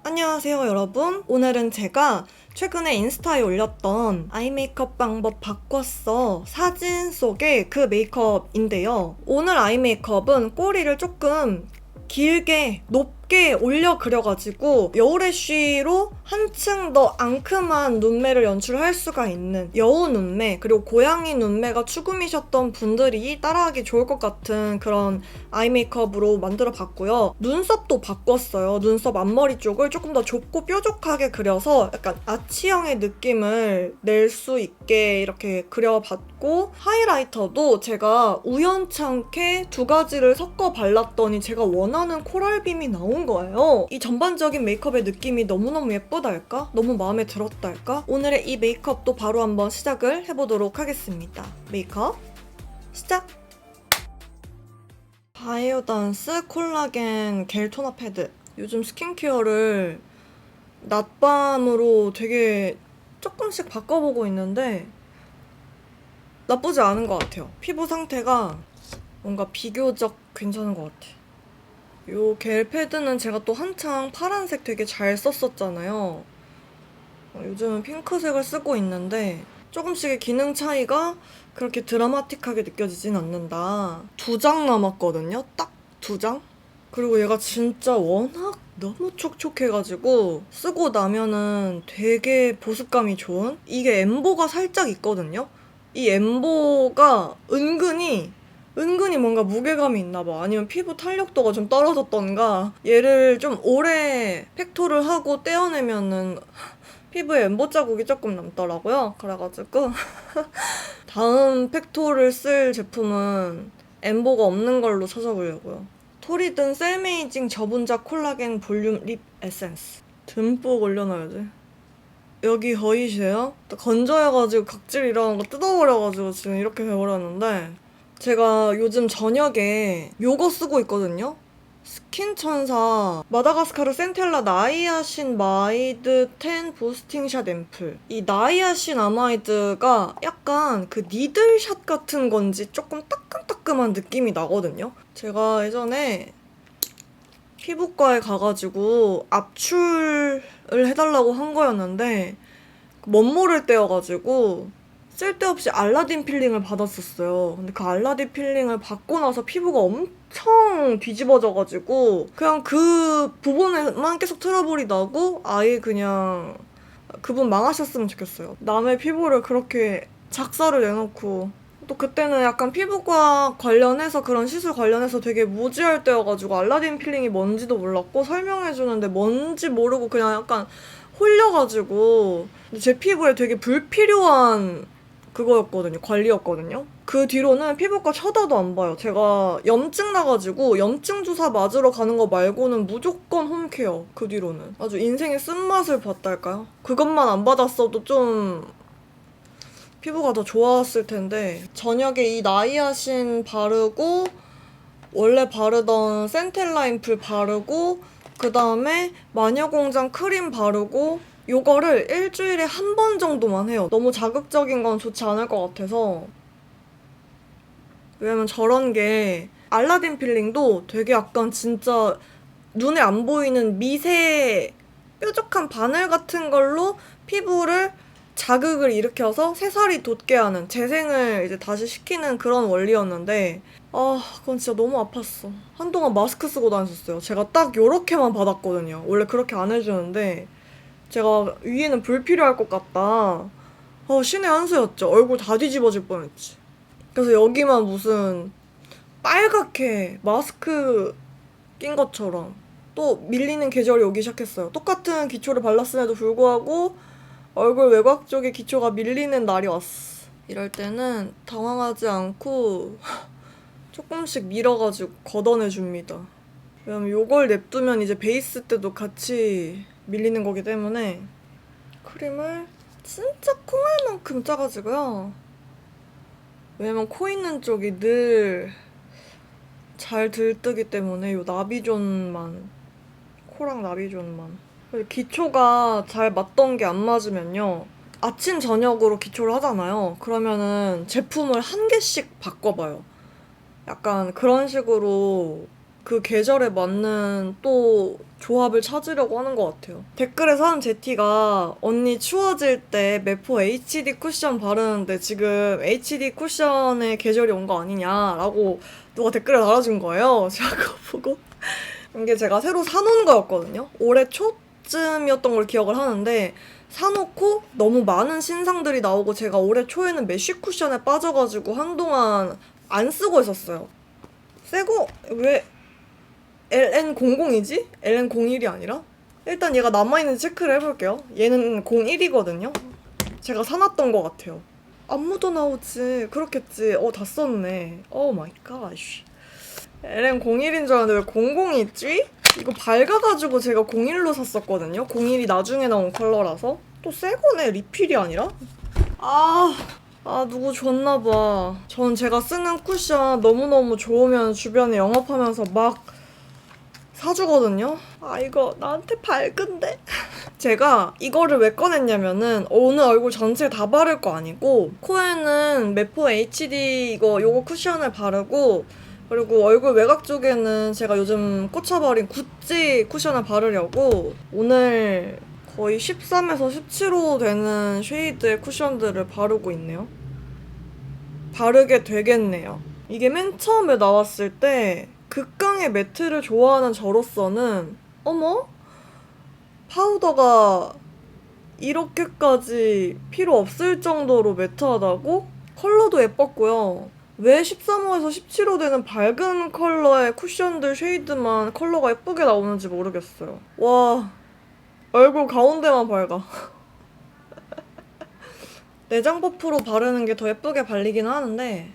안녕하세요 여러분. 오늘은 제가 최근에 인스타에 올렸던 아이 메이크업 방법 바꿨어 사진 속의 그 메이크업인데요. 오늘 아이 메이크업은 꼬리를 조금 길게 높게 올려 그려가지고 여우래쉬로 한층 더 앙큼한 눈매를 연출할 수가 있는 여우 눈매, 그리고 고양이 눈매가 추구미셨던 분들이 따라하기 좋을 것 같은 그런 아이 메이크업으로 만들어 봤고요. 눈썹도 바꿨어요. 눈썹 앞머리 쪽을 조금 더 좁고 뾰족하게 그려서 약간 아치형의 느낌을 낼 수 있게 이렇게 그려봤고, 하이라이터도 제가 우연찮게 두 가지를 섞어 발랐더니 제가 원하는 코랄빔이 나온 거예요. 이 전반적인 메이크업의 느낌이 너무너무 예쁘달까? 너무 마음에 들었달까? 오늘의 이 메이크업도 바로 한번 시작을 해보도록 하겠습니다. 메이크업 시작! 바이오단스 콜라겐 겔 토너 패드. 요즘 스킨케어를 낮밤으로 되게 조금씩 바꿔보고 있는데 나쁘지 않은 것 같아요. 피부 상태가 뭔가 비교적 괜찮은 것 같아. 요 겔 패드는 제가 또 한창 파란색 되게 잘 썼었잖아요. 요즘은 핑크색을 쓰고 있는데 조금씩의 기능 차이가 그렇게 드라마틱하게 느껴지진 않는다. 2장 남았거든요. 딱 2장? 그리고 얘가 진짜 워낙 너무 촉촉해가지고 쓰고 나면은 되게 보습감이 좋은? 이게 엠보가 살짝 있거든요. 이 엠보가 은근히 뭔가 무게감이 있나봐. 아니면 피부 탄력도가 좀 떨어졌던가. 얘를 좀 오래 팩토를 하고 떼어내면은 피부에 엠보 자국이 조금 남더라고요. 그래가지고 다음 팩토를 쓸 제품은 엠보가 없는 걸로 찾아보려고요. 토리든 셀메이징 저분자 콜라겐 볼륨 립 에센스. 듬뿍 올려놔야지. 여기 보이세요? 건조해가지고 각질 이런 거 뜯어버려가지고 지금 이렇게 돼버렸는데, 제가 요즘 저녁에 요거 쓰고 있거든요? 스킨천사 마다가스카르 센텔라 나이아신 마이드 10 부스팅샷 앰플. 이 나이아신 아마이드가 약간 그 니들샷 같은 건지 조금 따끔따끔한 느낌이 나거든요? 제가 예전에 피부과에 가가지고 압출을 해달라고 한 거였는데 멋모를 때여가지고 쓸데없이 알라딘 필링을 받았었어요. 근데 그 알라딘 필링을 받고 나서 피부가 엄청 뒤집어져가지고 그냥 그 부분에만 계속 트러블이 나고 아예 그냥 그분 망하셨으면 좋겠어요. 남의 피부를 그렇게 작사를 내놓고. 또 그때는 약간 피부과 관련해서 그런 시술 관련해서 되게 무지할 때여가지고 알라딘 필링이 뭔지도 몰랐고 설명해주는데 뭔지 모르고 그냥 약간 홀려가지고 제 피부에 되게 불필요한 그거였거든요. 관리였거든요. 그 뒤로는 피부과 쳐다도 안 봐요. 제가 염증 나가지고 염증 주사 맞으러 가는 거 말고는 무조건 홈케어. 그 뒤로는 아주 인생의 쓴맛을 봤달까요? 그것만 안 받았어도 좀 피부가 더 좋았을 텐데, 저녁에 이 나이아신 바르고 원래 바르던 센텔라인풀 바르고 그 다음에 마녀공장 크림 바르고 요거를 일주일에 한 번 정도만 해요. 너무 자극적인 건 좋지 않을 것 같아서. 왜냐면 저런 게 알라딘 필링도 되게 약간 진짜 눈에 안 보이는 미세 뾰족한 바늘 같은 걸로 피부를 자극을 일으켜서 새살이 돋게 하는, 재생을 이제 다시 시키는 그런 원리였는데, 그건 진짜 너무 아팠어. 한동안 마스크 쓰고 다녔었어요. 제가 딱 요렇게만 받았거든요. 원래 그렇게 안 해주는데 제가 위에는 불필요할 것 같다. 신의 한 수였죠. 얼굴 다 뒤집어질 뻔했지. 그래서 여기만 무슨 빨갛게 마스크 낀 것처럼 또 밀리는 계절이 오기 시작했어요. 똑같은 기초를 발랐음에도 불구하고 얼굴 외곽 쪽에 기초가 밀리는 날이 왔어. 이럴 때는 당황하지 않고 조금씩 밀어가지고 걷어내줍니다. 왜냐면 요걸 냅두면 이제 베이스 때도 같이 밀리는 거기 때문에 크림을 진짜 콩알만큼 짜가지고요. 왜냐면 코 있는 쪽이 늘 잘 들뜨기 때문에 요 나비존만, 코랑 나비존만. 기초가 잘 맞던 게 안 맞으면요, 아침 저녁으로 기초를 하잖아요. 그러면은 제품을 한 개씩 바꿔봐요. 약간 그런 식으로 그 계절에 맞는 또 조합을 찾으려고 하는 것 같아요. 댓글에서 한 제티가 언니 추워질 때 메포 HD 쿠션 바르는데 지금 HD 쿠션의 계절이 온 거 아니냐라고 누가 댓글을 달아준 거예요. 제가 그거 보고 이게 제가 새로 사놓은 거였거든요. 올해 초쯤이었던 걸 기억을 하는데 사놓고 너무 많은 신상들이 나오고 제가 올해 초에는 메쉬 쿠션에 빠져가지고 한동안 안 쓰고 있었어요. 새거 왜 LN00이지? LN01이 아니라? 일단 얘가 남아있는지 체크를 해볼게요. 얘는 01이거든요. 제가 사놨던 것 같아요. 안무도 나오지. 그렇겠지. 다 썼네. 오 마이 갓. LN01인 줄 알았는데 왜 00이 있지? 이거 밝아가지고 제가 01로 샀었거든요. 01이 나중에 나온 컬러라서. 또 새거네. 리필이 아니라? 누구 줬나봐. 전 제가 쓰는 쿠션 너무너무 좋으면 주변에 영업하면서 막 사주거든요. 이거 나한테 밝은데? 제가 이거를 왜 꺼냈냐면은 오늘 얼굴 전체 다 바를 거 아니고 코에는 메포 HD 요거 쿠션을 바르고 그리고 얼굴 외곽 쪽에는 제가 요즘 꽂혀버린 구찌 쿠션을 바르려고 오늘 거의 13에서 17호 되는 쉐이드의 쿠션들을 바르고 있네요. 바르게 되겠네요. 이게 맨 처음에 나왔을 때 극강의 매트를 좋아하는 저로서는 어머? 파우더가 이렇게까지 필요 없을 정도로 매트하다고? 컬러도 예뻤고요. 왜 13호에서 17호 되는 밝은 컬러의 쿠션들 쉐이드만 컬러가 예쁘게 나오는지 모르겠어요. 와, 얼굴 가운데만 밝아. 내장 버프로 바르는 게 더 예쁘게 발리긴 하는데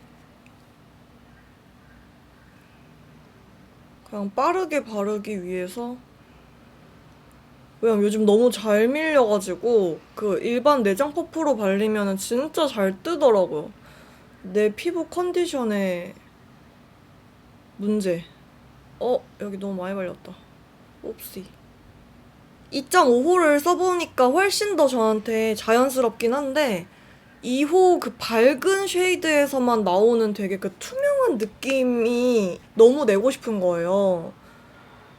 그냥 빠르게 바르기 위해서 왜냐면 요즘 너무 잘 밀려가지고 그 일반 내장 퍼프로 발리면은 진짜 잘 뜨더라고요. 내 피부 컨디션에 문제. 여기 너무 많이 발렸다. 옵시. 2.5호를 써보니까 훨씬 더 저한테 자연스럽긴 한데 2호 그 밝은 쉐이드에서만 나오는 되게 그 투명한 느낌이 너무 내고 싶은 거예요.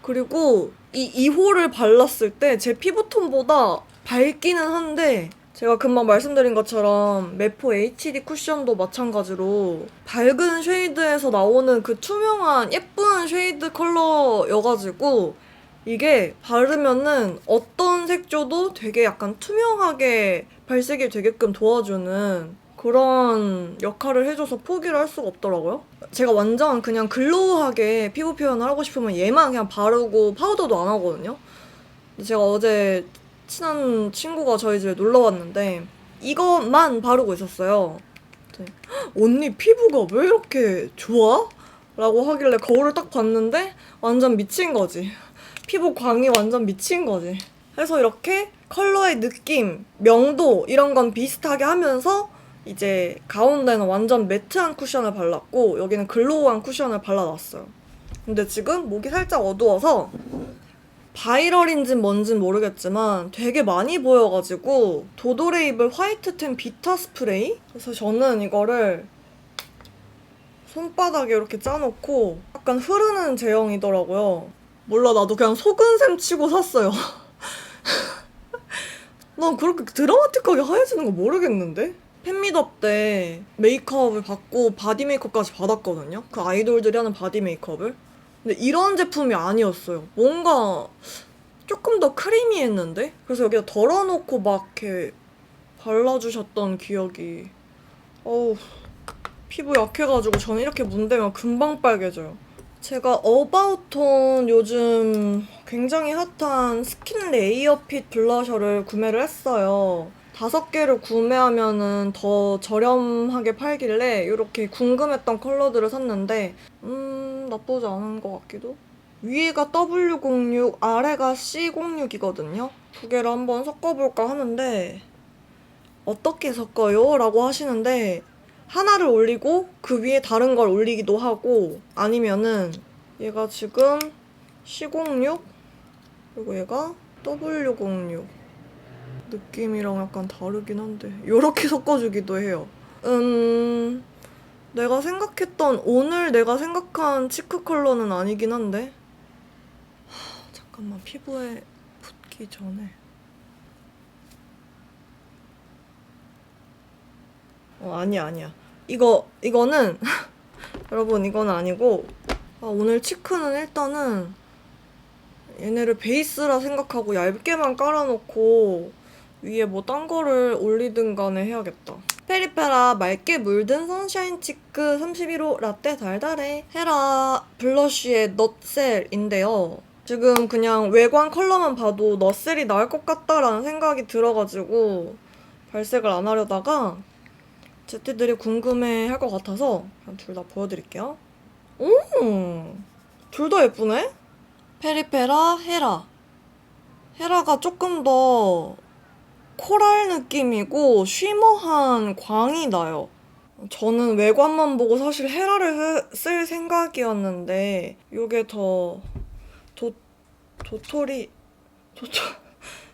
그리고 이 2호를 발랐을 때 제 피부톤보다 밝기는 한데 제가 금방 말씀드린 것처럼 메포 HD 쿠션도 마찬가지로 밝은 쉐이드에서 나오는 그 투명한 예쁜 쉐이드 컬러여가지고 이게 바르면은 어떤 색조도 되게 약간 투명하게 발색이 되게끔 도와주는 그런 역할을 해줘서 포기를 할 수가 없더라고요. 제가 완전 그냥 글로우하게 피부 표현을 하고 싶으면 얘만 그냥 바르고 파우더도 안 하거든요. 제가 어제 친한 친구가 저희 집에 놀러 왔는데 이것만 바르고 있었어요. 언니 피부가 왜 이렇게 좋아? 라고 하길래 거울을 딱 봤는데 완전 미친 거지. 피부 광이 완전 미친 거지. 그래서 이렇게 컬러의 느낌, 명도 이런 건 비슷하게 하면서 이제 가운데는 완전 매트한 쿠션을 발랐고 여기는 글로우한 쿠션을 발라놨어요. 근데 지금 목이 살짝 어두워서 바이럴인진 뭔진 모르겠지만 되게 많이 보여가지고 도도레이블 화이트템 비타 스프레이? 그래서 저는 이거를 손바닥에 이렇게 짜놓고 약간 흐르는 제형이더라고요. 몰라, 나도 그냥 속은셈 치고 샀어요. 난 그렇게 드라마틱하게 하얘지는 거 모르겠는데? 팬미업 때 메이크업을 받고 바디 메이크업까지 받았거든요. 그 아이돌들이 하는 바디 메이크업을. 근데 이런 제품이 아니었어요. 뭔가 조금 더 크리미했는데? 그래서 여기다 덜어놓고 막 이렇게 발라주셨던 기억이. 어우, 피부 약해가지고 저는 이렇게 문대면 금방 빨개져요. 제가 어바웃톤 요즘 굉장히 핫한 스킨 레이어 핏 블러셔를 구매를 했어요. 5개를 구매하면은 더 저렴하게 팔길래 이렇게 궁금했던 컬러들을 샀는데 나쁘지 않은 것 같기도. 위에가 W06, 아래가 C06이거든요. 두 개를 한번 섞어볼까 하는데 어떻게 섞어요? 라고 하시는데 하나를 올리고 그 위에 다른 걸 올리기도 하고 아니면은 얘가 지금 C06 그리고 얘가 W06 느낌이랑 약간 다르긴 한데 요렇게 섞어주기도 해요. 오늘 내가 생각한 치크 컬러는 아니긴 한데. 잠깐만, 피부에 붙기 전에. 아니야. 이거는, 여러분, 이거는 아니고, 오늘 치크는 일단은 얘네를 베이스라 생각하고 얇게만 깔아놓고 위에 뭐 딴 거를 올리든 간에 해야겠다. 페리페라 맑게 물든 선샤인 치크 31호 라떼 달달해 헤라 블러쉬의 넛셀인데요. 지금 그냥 외관 컬러만 봐도 넛셀이 나을 것 같다라는 생각이 들어가지고 발색을 안 하려다가 제티들이 궁금해 할 것 같아서 그냥 둘 다 보여드릴게요. 둘 다 예쁘네? 페리페라 헤라. 헤라가 조금 더 코랄 느낌이고 쉬머한 광이 나요. 저는 외관만 보고 사실 헤라를 쓸 생각이었는데 이게 더 도토리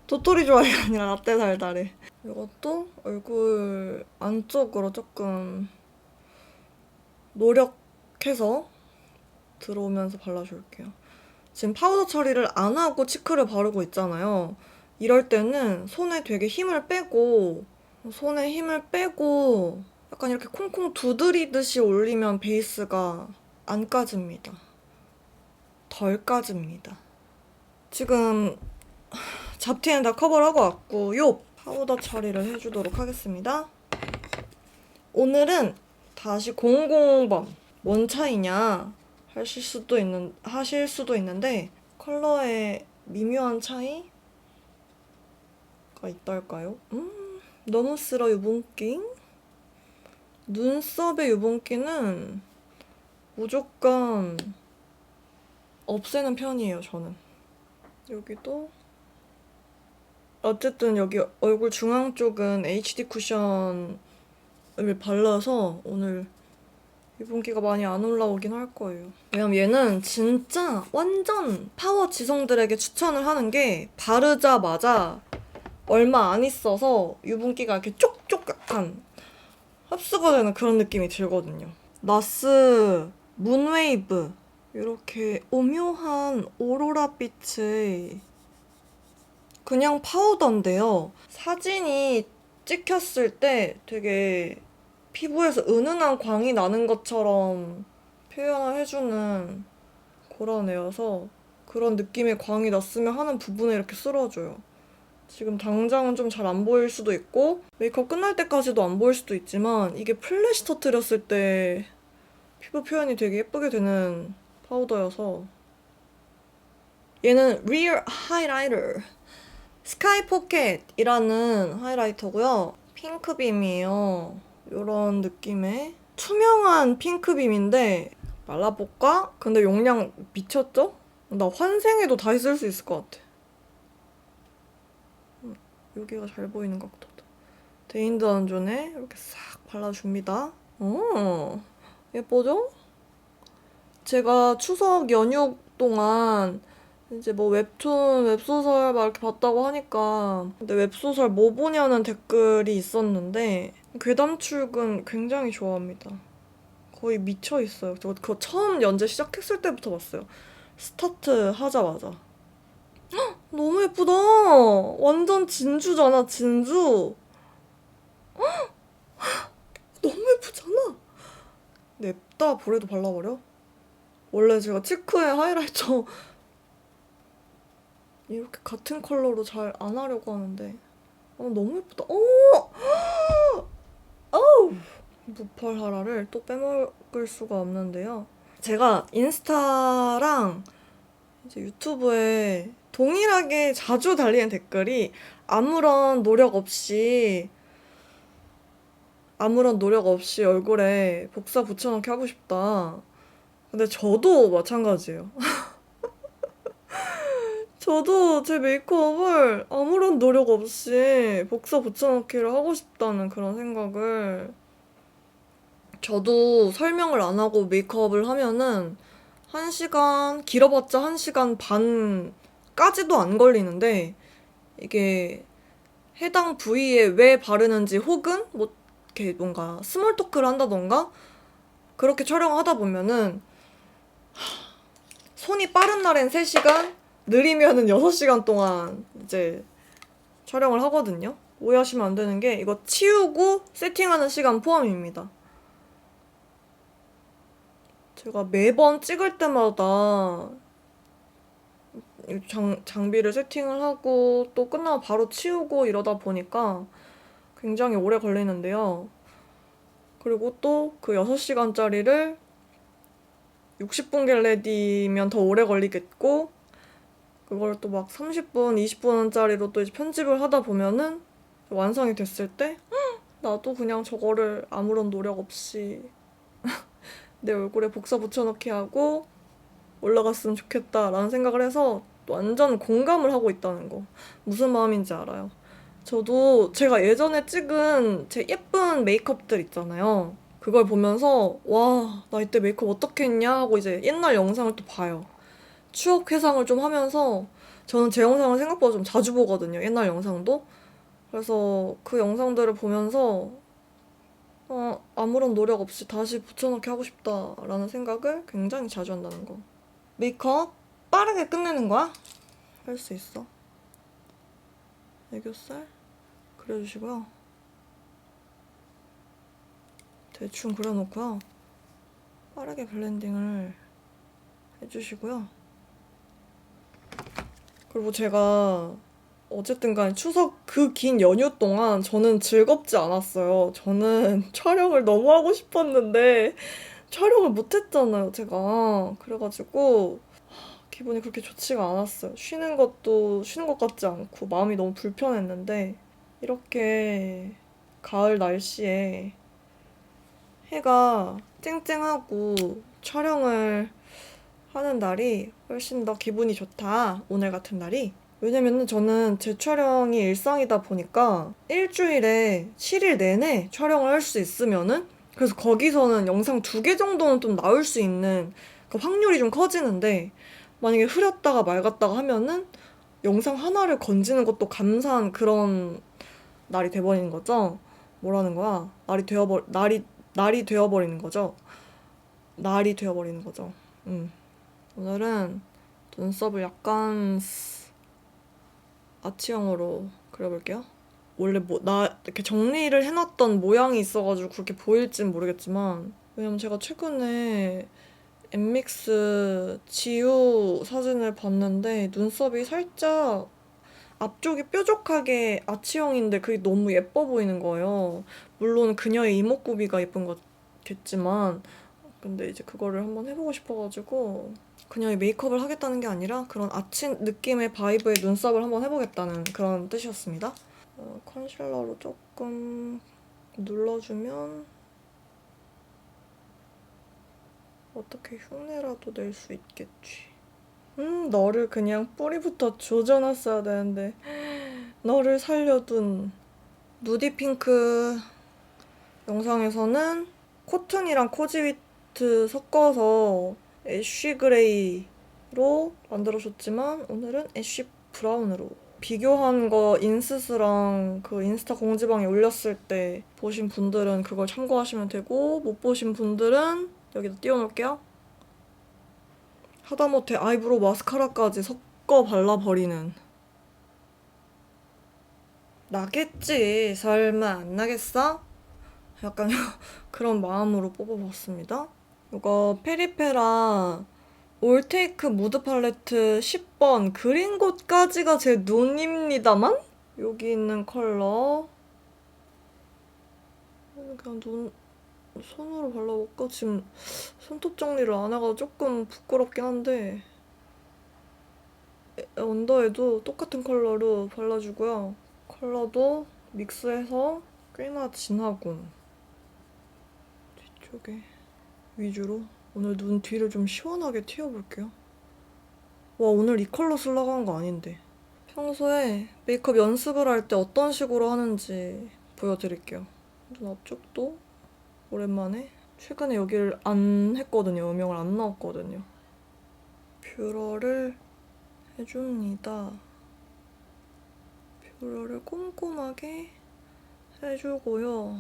도토리 좋아해가 아니라 라떼 달달해. 이것도 얼굴 안쪽으로 조금 노력해서 들어오면서 발라줄게요. 지금 파우더 처리를 안 하고 치크를 바르고 있잖아요. 이럴 때는 손에 힘을 빼고 약간 이렇게 콩콩 두드리듯이 올리면 베이스가 안 까집니다. 덜 까집니다. 지금 잡티는 다 커버를 하고 왔고요. 파우더 처리를 해주도록 하겠습니다. 오늘은 다시 000번. 뭔 차이냐 하실 수도 있는데 컬러의 미묘한 차이가 있달까요? 너무 쓸어 유분기. 눈썹의 유분기는 무조건 없애는 편이에요, 저는. 여기도 어쨌든 여기 얼굴 중앙 쪽은 HD 쿠션을 발라서 오늘 유분기가 많이 안 올라오긴 할 거예요. 왜냐면 얘는 진짜 완전 파워 지성들에게 추천을 하는 게 바르자마자 얼마 안 있어서 유분기가 이렇게 쪽쪽 약간 흡수가 되는 그런 느낌이 들거든요. 나스 문웨이브 이렇게 오묘한 오로라 빛의 그냥 파우더인데요. 사진이 찍혔을 때 되게 피부에서 은은한 광이 나는 것처럼 표현을 해주는 그런 애여서 그런 느낌의 광이 났으면 하는 부분에 이렇게 쓸어줘요. 지금 당장은 좀 잘 안 보일 수도 있고 메이크업 끝날 때까지도 안 보일 수도 있지만 이게 플래시 터뜨렸을 때 피부 표현이 되게 예쁘게 되는 파우더여서 얘는 Real Highlighter 스카이 포켓이라는 하이라이터고요. 핑크빔이에요. 이런 느낌의 투명한 핑크빔인데 말라볼까? 근데 용량 미쳤죠? 나 환생해도 다시 쓸 수 있을 것 같아. 여기가 잘 보이는 것 같아. 데인드 안존에 이렇게 싹 발라줍니다. 예쁘죠? 제가 추석 연휴 동안 이제 뭐 웹툰, 웹소설 막 이렇게 봤다고 하니까 근데 웹소설 뭐 보냐는 댓글이 있었는데 괴담출근 굉장히 좋아합니다. 거의 미쳐있어요. 저 그거 처음 연재 시작했을 때부터 봤어요. 스타트 하자마자. 너무 예쁘다. 완전 진주잖아, 진주. 너무 예쁘잖아. 냅다 볼에도 발라버려. 원래 제가 치크에 하이라이터 이렇게 같은 컬러로 잘 안 하려고 하는데 너무 예쁘다. 어우! 무펄 하라를 또 빼먹을 수가 없는데요. 제가 인스타랑 이제 유튜브에 동일하게 자주 달리는 댓글이 아무런 노력 없이 얼굴에 복사 붙여넣기 하고 싶다. 근데 저도 마찬가지예요. 저도 제 메이크업을 아무런 노력 없이 복사 붙여넣기를 하고 싶다는 그런 생각을 저도 설명을 안 하고 메이크업을 하면은 1시간, 길어봤자 1시간 반까지도 안 걸리는데 이게 해당 부위에 왜 바르는지 혹은 뭐 이렇게 뭔가 스몰 토크를 한다던가 그렇게 촬영을 하다 보면은 손이 빠른 날엔 3시간, 느리면은 6시간 동안 이제 촬영을 하거든요. 오해하시면 안 되는 게 이거 치우고 세팅하는 시간 포함입니다. 제가 매번 찍을 때마다 장비를 세팅을 하고 또 끝나면 바로 치우고 이러다 보니까 굉장히 오래 걸리는데요. 그리고 또 그 6시간짜리를 60분 겟레디면 더 오래 걸리겠고, 그걸 또 막 30분, 20분짜리로 또 이제 편집을 하다 보면은 완성이 됐을 때 나도 그냥 저거를 아무런 노력 없이 내 얼굴에 복사 붙여넣기 하고 올라갔으면 좋겠다라는 생각을 해서 완전 공감을 하고 있다는 거. 무슨 마음인지 알아요. 저도 제가 예전에 찍은 제 예쁜 메이크업들 있잖아요. 그걸 보면서 와, 나 이때 메이크업 어떻게 했냐 하고 이제 옛날 영상을 또 봐요. 추억 회상을 좀 하면서 저는 제 영상을 생각보다 좀 자주 보거든요. 옛날 영상도. 그래서 그 영상들을 보면서 아무런 노력 없이 다시 붙여넣기 하고 싶다라는 생각을 굉장히 자주 한다는 거. 메이크업 빠르게 끝내는 거야? 할 수 있어. 애교살 그려주시고요. 대충 그려놓고요. 빠르게 블렌딩을 해주시고요. 그리고 제가 어쨌든 간에 추석 그 긴 연휴 동안 저는 즐겁지 않았어요. 저는 촬영을 너무 하고 싶었는데 촬영을 못했잖아요, 제가. 그래가지고 기분이 그렇게 좋지가 않았어요. 쉬는 것도 쉬는 것 같지 않고 마음이 너무 불편했는데 이렇게 가을 날씨에 해가 쨍쨍하고 촬영을 하는 날이 훨씬 더 기분이 좋다. 오늘 같은 날이. 왜냐면은 저는 제 촬영이 일상이다 보니까 일주일에 7일 내내 촬영을 할 수 있으면은 그래서 거기서는 영상 2개 정도는 좀 나올 수 있는 그 확률이 좀 커지는데 만약에 흐렸다가 맑았다가 하면은 영상 하나를 건지는 것도 감사한 그런 날이 돼버리는 거죠. 뭐라는 거야? 날이 되어버리는 거죠. 날이 되어버리는 거죠. 오늘은 눈썹을 약간 아치형으로 그려볼게요. 원래 이렇게 정리를 해놨던 모양이 있어가지고 그렇게 보일진 모르겠지만, 왜냐면 제가 최근에 엠믹스 지우 사진을 봤는데 눈썹이 살짝 앞쪽이 뾰족하게 아치형인데 그게 너무 예뻐 보이는 거예요. 물론 그녀의 이목구비가 예쁜 거겠지만, 근데 이제 그거를 한번 해보고 싶어가지고 그녀의 메이크업을 하겠다는 게 아니라 그런 아치 느낌의 바이브의 눈썹을 한번 해보겠다는 그런 뜻이었습니다. 컨실러로 조금 눌러주면 어떻게 흉내라도 낼 수 있겠지. 너를 그냥 뿌리부터 조져놨어야 되는데 너를 살려둔. 누디핑크 영상에서는 코튼이랑 코지위트 섞어서 애쉬 그레이로 만들어줬지만 오늘은 애쉬 브라운으로. 비교한 거 인스스랑 그 인스타 공지방에 올렸을 때 보신 분들은 그걸 참고하시면 되고, 못 보신 분들은 여기다 띄워놓을게요. 하다못해 아이브로우 마스카라까지 섞어 발라버리는. 나겠지. 설마 안 나겠어? 약간 그런 마음으로 뽑아봤습니다. 이거 페리페라 올테이크 무드 팔레트 10번 그린 곳까지가 제 눈입니다만? 여기 있는 컬러 그냥 손으로 발라볼까? 지금 손톱 정리를 안 해가지고 조금 부끄럽긴 한데 언더에도 똑같은 컬러로 발라주고요. 컬러도 믹스해서 꽤나 진하군. 뒤쪽에 위주로 오늘 눈 뒤를 좀 시원하게 튀어볼게요. 와, 오늘 이 컬러 쓰려고 한 거 아닌데. 평소에 메이크업 연습을 할 때 어떤 식으로 하는지 보여드릴게요. 눈 앞쪽도 오랜만에. 최근에 여기를 안 했거든요. 음영을 안 넣었거든요. 뷰러를 해줍니다. 뷰러를 꼼꼼하게 해주고요.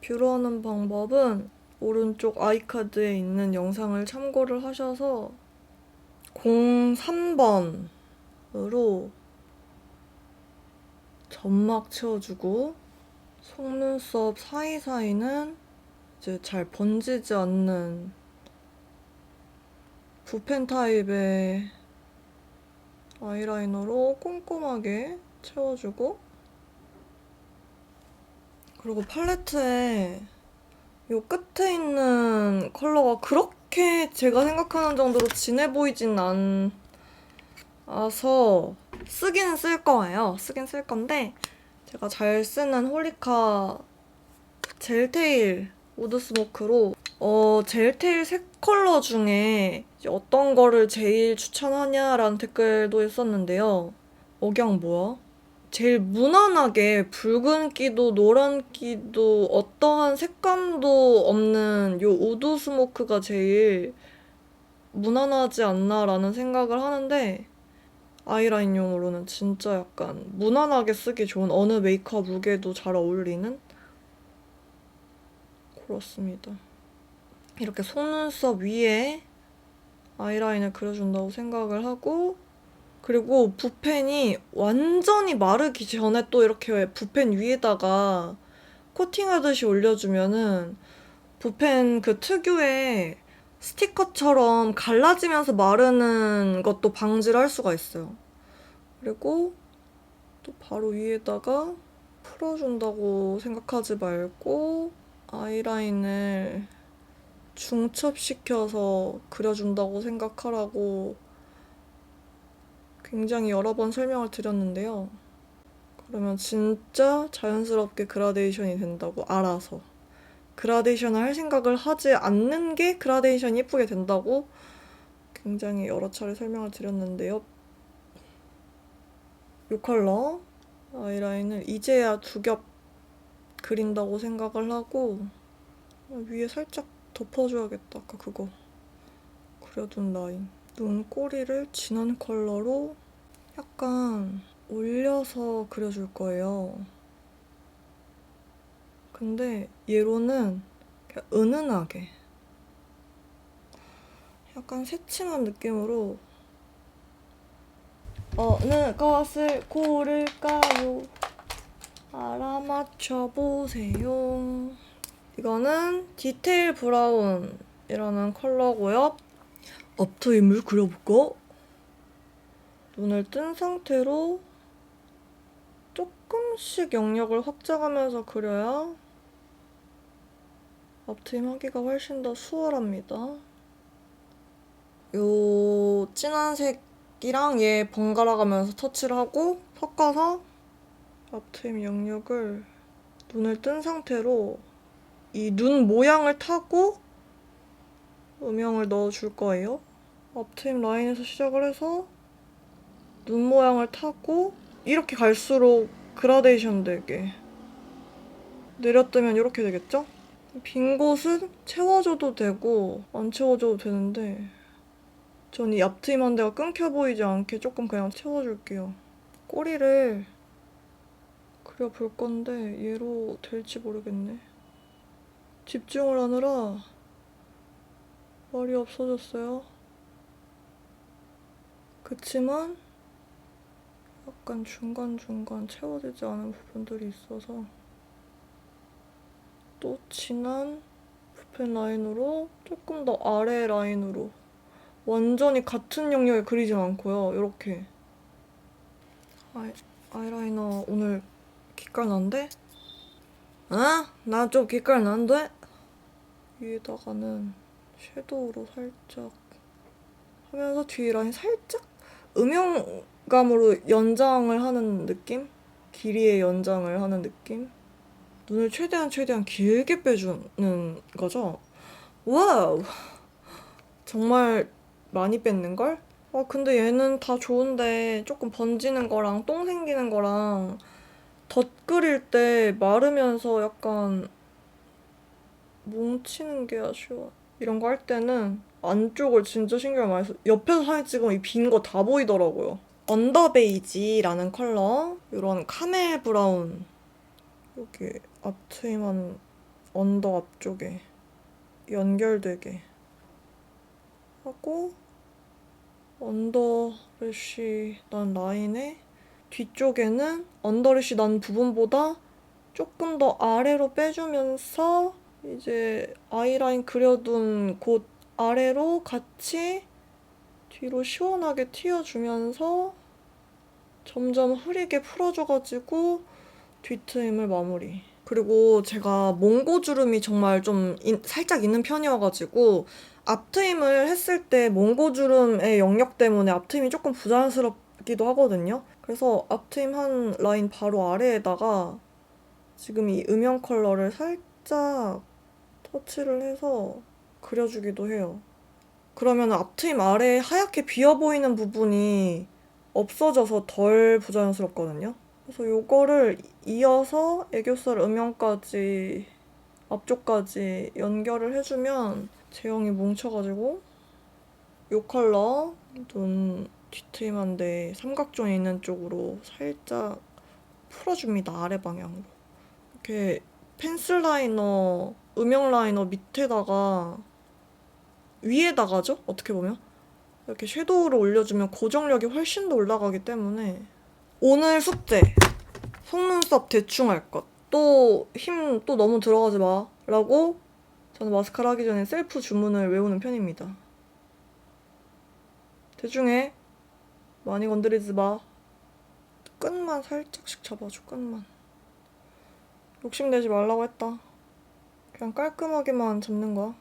뷰러하는 방법은 오른쪽 아이카드에 있는 영상을 참고를 하셔서 03번으로 점막 채워주고 속눈썹 사이사이는 이제 잘 번지지 않는 붓펜 타입의 아이라이너로 꼼꼼하게 채워주고, 그리고 팔레트에 이 끝에 있는 컬러가 그렇게 제가 생각하는 정도로 진해 보이진 않아서 쓰긴 쓸 거예요. 쓰긴 쓸 건데, 제가 잘 쓰는 홀리카 젤테일 우드 스모크로 젤테일 색 컬러 중에 이제 어떤 거를 제일 추천하냐라는 댓글도 있었는데요. 억양 뭐야? 제일 무난하게 붉은기도 노란기도 어떠한 색감도 없는 요 우드 스모크가 제일 무난하지 않나라는 생각을 하는데, 아이라인용으로는 진짜 약간 무난하게 쓰기 좋은 어느 메이크업 룩에도 잘 어울리는 그렇습니다. 이렇게 속눈썹 위에 아이라인을 그려준다고 생각을 하고, 그리고 붓펜이 완전히 마르기 전에 또 이렇게 붓펜 위에다가 코팅하듯이 올려주면은 붓펜 그 특유의 스티커처럼 갈라지면서 마르는 것도 방지를 할 수가 있어요. 그리고 또 바로 위에다가 풀어준다고 생각하지 말고 아이라인을 중첩시켜서 그려준다고 생각하라고 굉장히 여러 번 설명을 드렸는데요. 그러면 진짜 자연스럽게 그라데이션이 된다고, 알아서. 그라데이션을 할 생각을 하지 않는 게 그라데이션이 예쁘게 된다고 굉장히 여러 차례 설명을 드렸는데요. 이 컬러 아이라인을 이제야 두 겹 그린다고 생각을 하고 위에 살짝 덮어줘야겠다. 아까 그거 그려둔 라인. 눈꼬리를 진한 컬러로 약간 올려서 그려줄 거예요. 근데 얘로는 그냥 은은하게 약간 새침한 느낌으로 어느 것을 고를까요? 알아맞혀보세요. 이거는 디테일 브라운이라는 컬러고요. 앞트임을 그려볼까? 눈을 뜬 상태로 조금씩 영역을 확장하면서 그려야 앞트임 하기가 훨씬 더 수월합니다. 요 진한 색이랑 얘 번갈아 가면서 터치를 하고 섞어서 앞트임 영역을 눈을 뜬 상태로 이 눈 모양을 타고 음영을 넣어줄 거예요. 앞트임 라인에서 시작을 해서 눈 모양을 타고 이렇게 갈수록 그라데이션 되게 내려뜨면 이렇게 되겠죠? 빈 곳은 채워줘도 되고 안 채워줘도 되는데 전 이 앞트임한 데가 끊겨 보이지 않게 조금 그냥 채워줄게요. 꼬리를 그려볼 건데 얘로 될지 모르겠네. 집중을 하느라 말이 없어졌어요. 그치만 약간 중간중간 채워지지 않은 부분들이 있어서 또 진한 붓펜 라인으로 조금 더 아래 라인으로 완전히 같은 영역에 그리진 않고요. 이렇게 아이라이너 오늘 빛깔 난데? 나 좀 빛깔 난데? 위에다가는 섀도우로 살짝 하면서 뒤에 라인 살짝 음영감으로 연장을 하는 느낌? 길이의 연장을 하는 느낌? 눈을 최대한 길게 빼주는 거죠? 와우! 정말 많이 뺐는걸? 근데 얘는 다 좋은데 조금 번지는 거랑 똥 생기는 거랑 덧 그릴 때 마르면서 약간 뭉치는 게 아쉬워. 이런 거 할 때는 안쪽을 진짜 신경을 많이 써. 옆에서 사진 찍으면 이 빈 거 다 보이더라고요. 언더 베이지라는 컬러, 이런 카멜 브라운, 여기 앞트임한 언더 앞쪽에 연결되게 하고 언더래쉬 난 라인에 뒤쪽에는 언더래쉬 난 부분보다 조금 더 아래로 빼주면서 이제 아이라인 그려둔 곳 아래로 같이 뒤로 시원하게 튀어주면서 점점 흐리게 풀어줘가지고 뒤트임을 마무리. 그리고 제가 몽고주름이 정말 좀 살짝 있는 편이어가지고 앞트임을 했을 때 몽고주름의 영역 때문에 앞트임이 조금 부자연스럽기도 하거든요. 그래서 앞트임 한 라인 바로 아래에다가 지금 이 음영 컬러를 살짝 터치를 해서 그려주기도 해요. 그러면 앞트임 아래에 하얗게 비어 보이는 부분이 없어져서 덜 부자연스럽거든요. 그래서 요거를 이어서 애교살 음영까지 앞쪽까지 연결을 해주면 제형이 뭉쳐가지고 요 컬러 눈 뒤트임한데 삼각존이 있는 쪽으로 살짝 풀어줍니다. 아래 방향으로. 이렇게 펜슬 라이너, 음영 라이너 밑에다가 위에다가죠? 어떻게 보면 이렇게 섀도우를 올려주면 고정력이 훨씬 더 올라가기 때문에 오늘 숙제 속눈썹 대충 할 것. 또 힘 또 너무 들어가지 마 라고 저는 마스카라 하기 전에 셀프 주문을 외우는 편입니다. 대충 해. 많이 건드리지 마. 끝만 살짝씩 잡아줘. 끝만. 욕심내지 말라고 했다. 그냥 깔끔하게만 잡는 거야.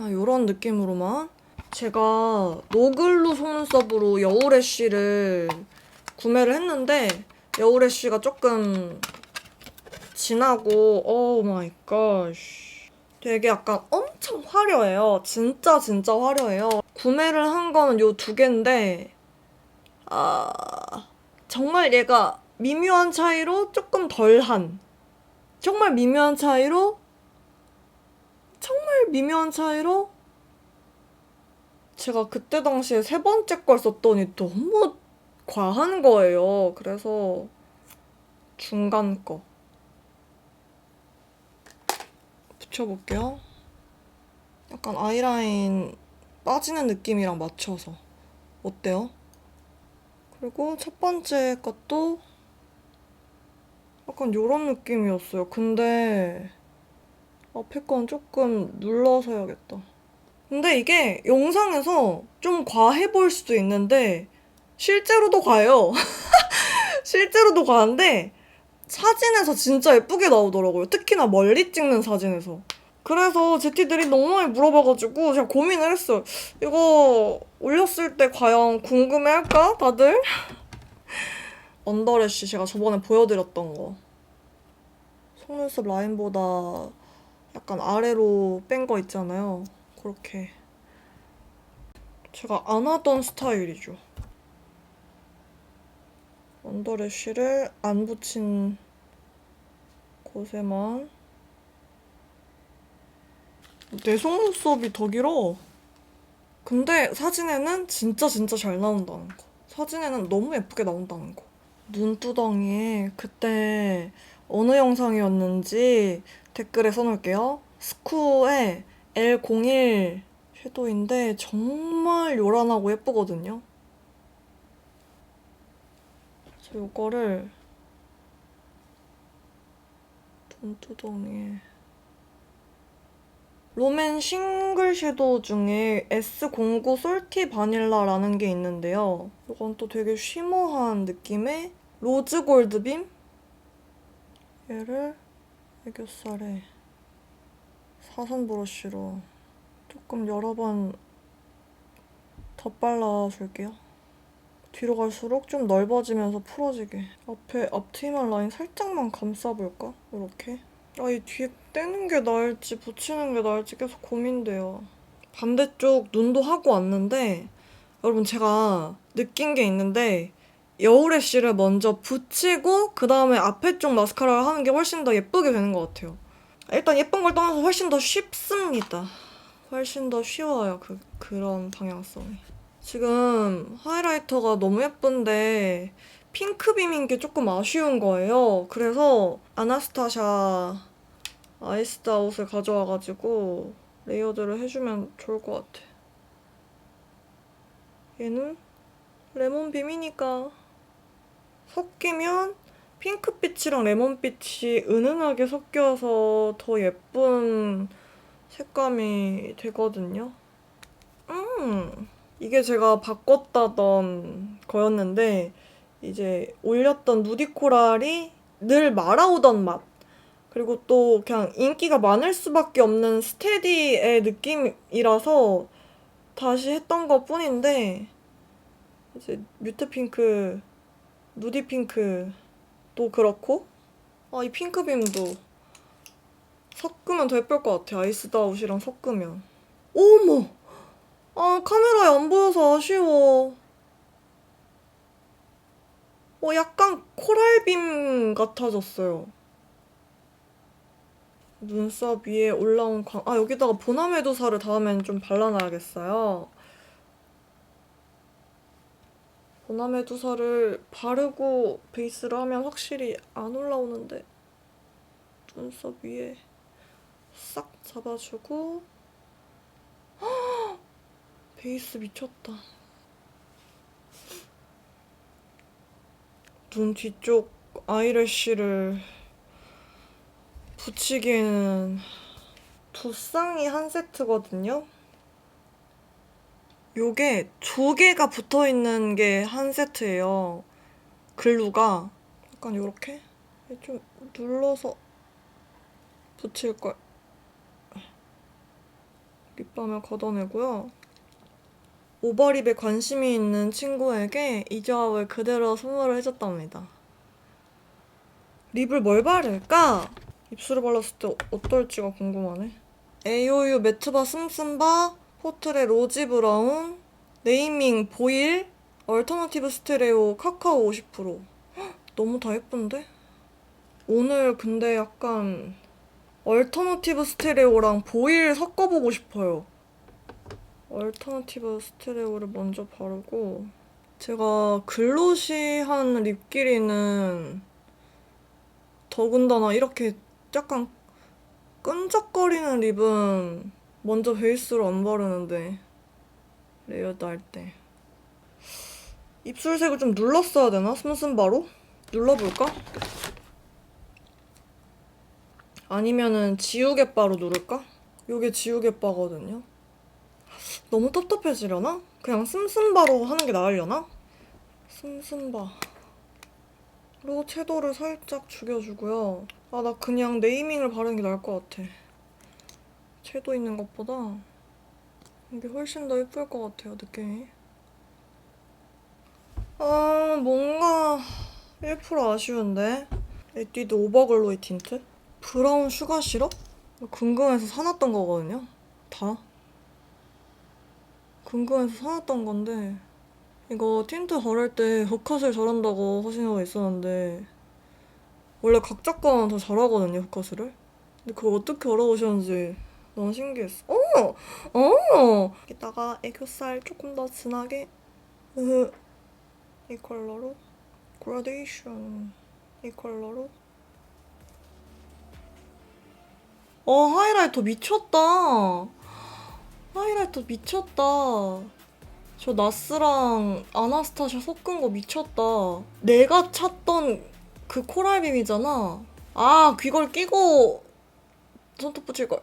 요런 느낌으로만. 제가 노글루 속눈썹으로 여울애쉬를 구매를 했는데 여울애쉬가 조금 진하고 오 마이 갓 되게 약간 엄청 화려해요. 진짜 화려해요. 구매를 한 거는 요 두 개인데 정말 얘가 미묘한 차이로 조금 덜한 정말 미묘한 차이로 제가 그때 당시에 세 번째 걸 썼더니 너무 과한 거예요. 그래서 중간 거 붙여볼게요. 약간 아이라인 빠지는 느낌이랑 맞춰서 어때요? 그리고 첫 번째 것도 약간 요런 느낌이었어요. 근데 앞에 건 조금 눌러서 해야겠다. 근데 이게 영상에서 좀 과해 보일 수도 있는데 실제로도 과해요. 실제로도 과한데 사진에서 진짜 예쁘게 나오더라고요. 특히나 멀리 찍는 사진에서. 그래서 제티들이 너무 많이 물어봐가지고 제가 고민을 했어요. 이거 올렸을 때 과연 궁금해할까? 다들? 언더래쉬 제가 저번에 보여드렸던 거. 속눈썹 라인보다 약간 아래로 뺀 거 있잖아요. 그렇게. 제가 안 하던 스타일이죠. 언더래쉬를 안 붙인 곳에만. 내 속눈썹이 더 길어. 근데 사진에는 진짜 잘 나온다는 거. 사진에는 너무 예쁘게 나온다는 거. 눈두덩이에 그때 어느 영상이었는지 댓글에 써놓을게요. 스쿠의 L01 섀도우인데 정말 요란하고 예쁘거든요. 그래서 이거를 눈두덩이에 롬앤 싱글 섀도우 중에 S09 솔티 바닐라라는 게 있는데요. 이건 또 되게 쉬머한 느낌의 로즈 골드빔? 얘를 애교살에 사선 브러쉬로 조금 여러 번 덧발라줄게요. 뒤로 갈수록 좀 넓어지면서 풀어지게. 앞에 앞트임한 라인 살짝만 감싸볼까? 이렇게. 이 뒤에 떼는 게 나을지 붙이는 게 나을지 계속 고민돼요. 반대쪽 눈도 하고 왔는데 여러분 제가 느낀 게 있는데 여울애쉬를 먼저 붙이고 그 다음에 앞에 쪽 마스카라를 하는 게 훨씬 더 예쁘게 되는 것 같아요. 일단 예쁜 걸 떠나서 훨씬 더 쉽습니다. 훨씬 더 쉬워요. 그런 방향성이. 지금 하이라이터가 너무 예쁜데 핑크빔인 게 조금 아쉬운 거예요. 그래서 아나스타샤 아이스드 아웃을 가져와가지고 레이어드를 해주면 좋을 것 같아. 얘는 레몬빔이니까 섞이면 핑크빛이랑 레몬빛이 은은하게 섞여서 더 예쁜 색감이 되거든요. 이게 제가 바꿨다던 거였는데 이제 올렸던 누디코랄이 늘 말아오던 맛, 그리고 또 그냥 인기가 많을 수밖에 없는 스테디의 느낌이라서 다시 했던 것 뿐인데, 이제 뮤트 핑크, 누디 핑크도 그렇고, 이 핑크빔도 섞으면 더 예쁠 것 같아. 아이스드 아웃이랑 섞으면. 어머! 카메라에 안 보여서 아쉬워. 약간 코랄빔 같아졌어요. 눈썹 위에 올라온 여기다가 보나메두사를 다음엔 좀 발라놔야겠어요. 보나메두사를 바르고 베이스를 하면 확실히 안 올라오는데, 눈썹 위에 싹 잡아주고. 베이스 미쳤다. 눈 뒤쪽 아이래쉬를 붙이기에는 두 쌍이 한 세트거든요. 요게 두 개가 붙어있는 게 한 세트예요. 글루가 약간 요렇게 좀 눌러서 붙일걸. 립밤을 걷어내고요. 오버립에 관심이 있는 친구에게 이 조합을 그대로 선물을 해줬답니다. 립을 뭘 바를까? 입술에 발랐을 때 어떨지가 궁금하네. AOU 매트바 씀씀바, 포트레 로지 브라운, 네이밍 보일, 얼터너티브 스테레오 카카오 50%. 헉, 너무 다 예쁜데? 오늘 근데 약간 얼터너티브 스테레오랑 보일 섞어보고 싶어요. 얼터너티브 스테레오를 먼저 바르고, 제가 글로시한 립 길이는 더군다나 이렇게 약간 끈적거리는 립은 먼저 베이스로 안 바르는데, 레이어드 할 때 입술색을 좀 눌렀어야 되나? 슴슴바로? 눌러볼까? 아니면은 지우개바로 누를까? 요게 지우개바거든요. 너무 텁텁해지려나? 그냥 슴슴바로 하는 게 나으려나? 슴슴바로 채도를 살짝 죽여주고요. 나 그냥 네이밍을 바르는 게 나을 것 같아. 채도 있는 것보다 이게 훨씬 더 예쁠 것 같아요, 느낌이. 뭔가 1% 아쉬운데? 에뛰드 오버글로이 틴트? 브라운 슈가 시럽? 궁금해서 사놨던 거거든요? 다? 궁금해서 사놨던 건데, 이거 틴트 바를 때 흑컷을 잘한다고 하시는 거 있었는데, 원래 각자 거는 더 잘하거든요, 흑컷을. 근데 그걸 어떻게 알아보셨는지 너무 신기했어. 여기다가 애교살 조금 더 진하게, 이 컬러로, 그라데이션, 이 컬러로. 하이라이터 미쳤다. 하이라이터 미쳤다. 저 나스랑 아나스타샤 섞은 거 미쳤다. 내가 찾던 그 코랄빔이잖아. 귀걸 끼고 손톱 붙일걸.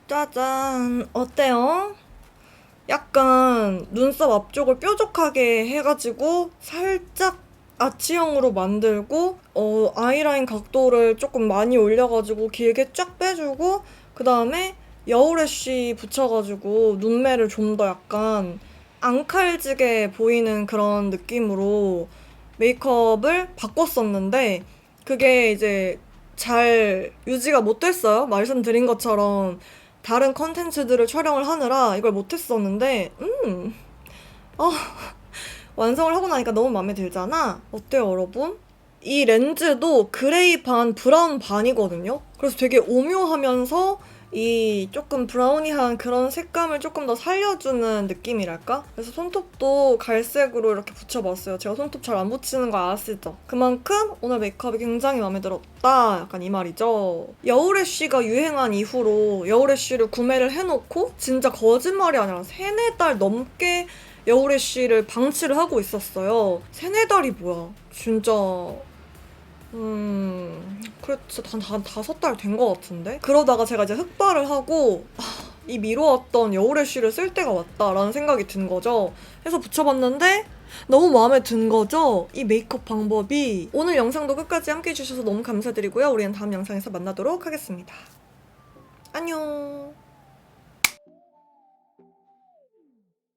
짜잔. 어때요? 약간 눈썹 앞쪽을 뾰족하게 해가지고 살짝 아치형으로 만들고, 아이라인 각도를 조금 많이 올려가지고 길게 쫙 빼주고, 그 다음에 여우래쉬 붙여가지고 눈매를 좀 더 약간 앙칼지게 보이는 그런 느낌으로 메이크업을 바꿨었는데, 그게 이제 잘 유지가 못 됐어요. 말씀드린 것처럼 다른 컨텐츠들을 촬영을 하느라 이걸 못했었는데, 완성을 하고 나니까 너무 마음에 들잖아? 어때요, 여러분? 이 렌즈도 그레이 반, 브라운 반이거든요? 그래서 되게 오묘하면서 이 조금 브라우니한 그런 색감을 조금 더 살려주는 느낌이랄까? 그래서 손톱도 갈색으로 이렇게 붙여봤어요. 제가 손톱 잘 안 붙이는 거 아시죠? 그만큼 오늘 메이크업이 굉장히 마음에 들었다. 약간 이 말이죠. 여울 애쉬가 유행한 이후로 여울 애쉬를 구매를 해놓고 진짜 거짓말이 아니라 3-4달 넘게 여울 애쉬를 방치를 하고 있었어요. 3-4달이 뭐야. 진짜 그래, 진짜 한 5달 된 것 같은데? 그러다가 제가 이제 흑발을 하고, 이 미뤄왔던 여울 애쉬를 쓸 때가 왔다라는 생각이 든 거죠. 해서 붙여봤는데, 너무 마음에 든 거죠? 이 메이크업 방법이. 오늘 영상도 끝까지 함께 해주셔서 너무 감사드리고요. 우리는 다음 영상에서 만나도록 하겠습니다. 안녕.